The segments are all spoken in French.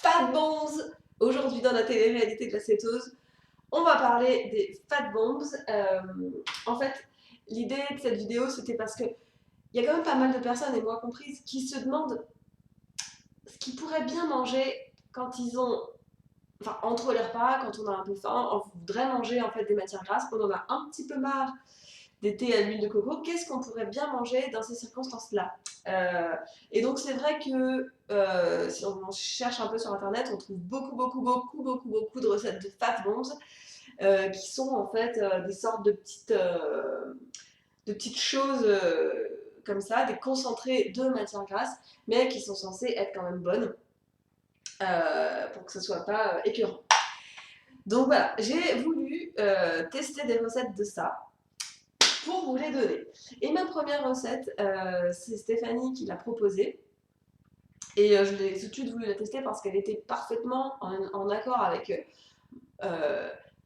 Fat bombs. Aujourd'hui dans la télé-réalité de la cétose, on va parler des fat bombs. En fait, l'idée de cette vidéo, c'était parce que il y a quand même pas mal de personnes, et moi comprise, qui se demandent ce qu'ils pourraient bien manger quand ils ont, enfin entre les repas, quand on a un peu faim, on voudrait manger en fait des matières grasses, on en a un petit peu marre des thés à l'huile de coco, qu'est-ce qu'on pourrait bien manger dans ces circonstances-là? Et donc c'est vrai que si on cherche un peu sur internet, on trouve beaucoup de recettes de fat bombs qui sont en fait des sortes de petites choses comme ça, des concentrés de matières grasses, mais qui sont censées être quand même bonnes pour que ce soit pas écœurant. Donc voilà, j'ai voulu tester des recettes de ça pour vous les donner. Et ma première recette, c'est Stéphanie qui l'a proposée. Et je l'ai tout de suite voulu la tester parce qu'elle était parfaitement en accord avec.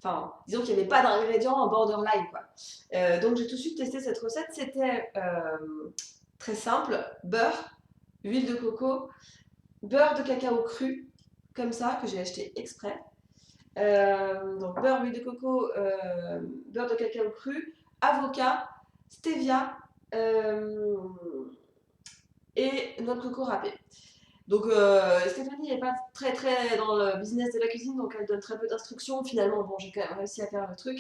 Enfin, disons qu'il n'y avait pas d'ingrédients en borderline, quoi. Donc j'ai tout de suite testé cette recette. C'était très simple, beurre, huile de coco, beurre de cacao cru, comme ça, que j'ai acheté exprès. Donc beurre, huile de coco, beurre de cacao cru, avocat, stevia et noix de coco râpée. Donc Stéphanie n'est pas très dans le business de la cuisine, donc elle donne très peu d'instructions. Finalement, bon, j'ai quand même réussi à faire le truc.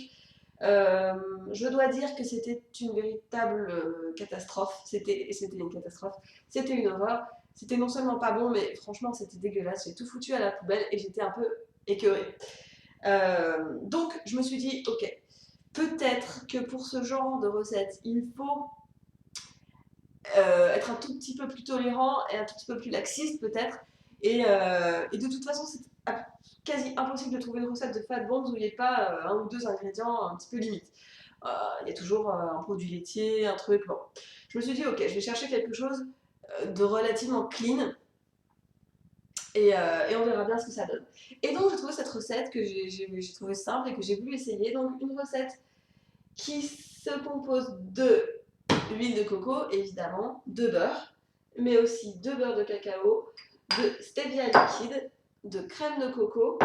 Je dois dire que c'était une véritable catastrophe. C'était une catastrophe. C'était une horreur. C'était non seulement pas bon, mais franchement, c'était dégueulasse. J'ai tout foutu à la poubelle et j'étais un peu écœurée. Donc, je me suis dit, ok, peut-être que pour ce genre de recette, il faut être un tout petit peu plus tolérant et un tout petit peu plus laxiste peut-être. Et de toute façon, c'est quasi impossible de trouver une recette de fat bombs où il n'y ait pas un ou deux ingrédients un petit peu limites. Il y a toujours un produit laitier, un truc. Bon, je me suis dit, ok, je vais chercher quelque chose de relativement clean et on verra bien ce que ça donne. Et donc, j'ai trouvé cette recette que j'ai trouvée simple et que j'ai voulu essayer. Donc, une recette qui se compose de l'huile de coco, évidemment, de beurre, mais aussi de beurre de cacao, de stevia liquide, de crème de coco,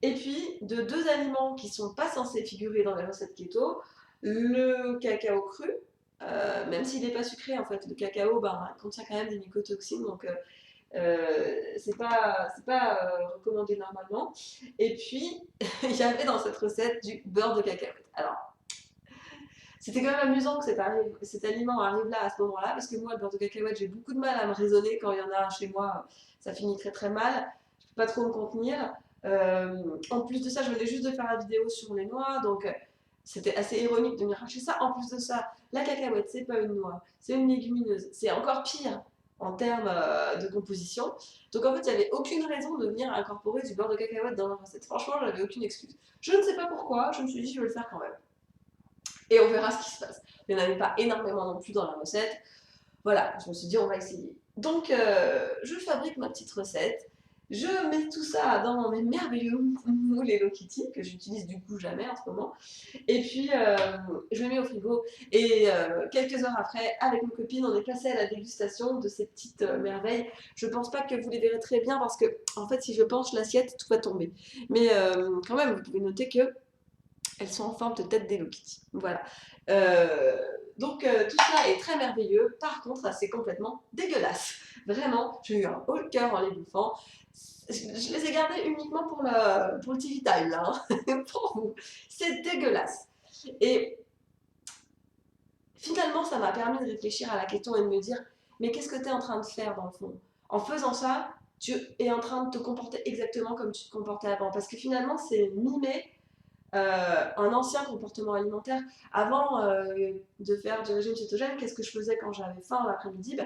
et puis de deux aliments qui ne sont pas censés figurer dans les recettes keto, le cacao cru, même s'il n'est pas sucré en fait, le cacao contient quand même des mycotoxines, donc c'est pas recommandé normalement. Et puis il y avait dans cette recette du beurre de cacahuète. Alors c'était quand même amusant que cet aliment arrive là à ce moment-là, parce que moi, le beurre de cacahuète, j'ai beaucoup de mal à me raisonner quand il y en a un chez moi, ça finit très mal, je peux pas trop me contenir. En plus de ça, je venais juste de faire la vidéo sur les noix, donc c'était assez ironique de venir racheter ça. En plus de ça, la cacahuète, c'est pas une noix, c'est une légumineuse, c'est encore pire en termes de composition. Donc en fait, il n'y avait aucune raison de venir incorporer du beurre de cacahuète dans la recette. Franchement, j'avais aucune excuse. Je ne sais pas pourquoi, je me suis dit, je vais le faire quand même et on verra ce qui se passe. Il n'y en avait pas énormément non plus dans la recette. Voilà, je me suis dit, on va essayer. Donc, je fabrique ma petite recette. Je mets tout ça dans mes merveilleux moules Hello Kitty, que j'utilise du coup jamais en ce moment. Et puis, je les mets au frigo. Et quelques heures après, avec mes copines, on est passé à la dégustation de ces petites merveilles. Je pense pas que vous les verrez très bien parce que, en fait, si je penche l'assiette, tout va tomber. Mais quand même, vous pouvez noter que elles sont en forme de tête d'Hello Kitty. Voilà. Donc tout ça est très merveilleux. Par contre, c'est complètement dégueulasse. Vraiment, j'ai eu un haut le cœur en les bouffant. Je les ai gardés uniquement pour le TV time, là. Hein. Pour vous. C'est dégueulasse. Et finalement, ça m'a permis de réfléchir à la question et de me dire, mais qu'est-ce que tu es en train de faire dans le fond? En faisant ça, tu es en train de te comporter exactement comme tu te comportais avant. Parce que finalement, c'est mimer un ancien comportement alimentaire. Avant de faire du régime cétogène, qu'est-ce que je faisais quand j'avais faim l'après-midi?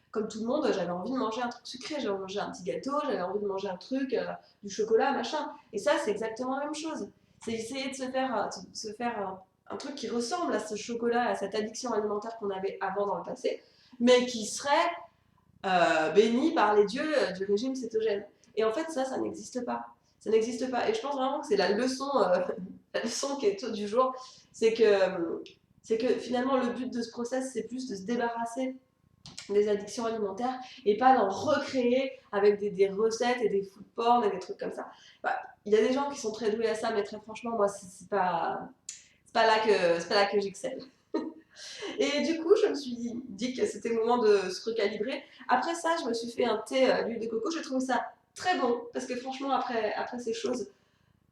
Comme tout le monde, j'avais envie de manger un truc sucré, j'avais envie de manger un petit gâteau, j'avais envie de manger un truc, du chocolat, machin. Et ça, c'est exactement la même chose. C'est essayer de se faire un truc qui ressemble à ce chocolat, à cette addiction alimentaire qu'on avait avant dans le passé, mais qui serait béni par les dieux du régime cétogène. Et en fait, ça n'existe pas. Ça n'existe pas. Et je pense vraiment que c'est la leçon keto du jour, c'est que finalement le but de ce process, c'est plus de se débarrasser des addictions alimentaires et pas d'en recréer avec des recettes et des food porn et des trucs comme ça. Bah, il y a des gens qui sont très doués à ça, mais très franchement, moi, c'est pas là que j'excelle. Et du coup, je me suis dit que c'était le moment de se recalibrer. Après ça, je me suis fait un thé à l'huile de coco. J'ai trouvé ça très bon parce que franchement, après ces choses,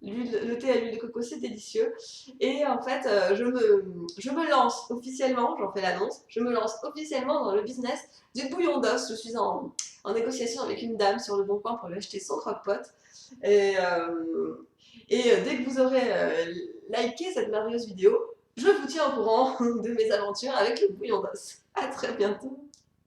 le thé à l'huile de coco, c'est délicieux. Et en fait, je me lance officiellement, j'en fais l'annonce, je me lance officiellement dans le business du bouillon d'os. Je suis en négociation avec une dame sur le bon coin pour lui acheter son croque-pot. Et, dès que vous aurez liké cette merveilleuse vidéo, je vous tiens au courant de mes aventures avec le bouillon d'os. À très bientôt.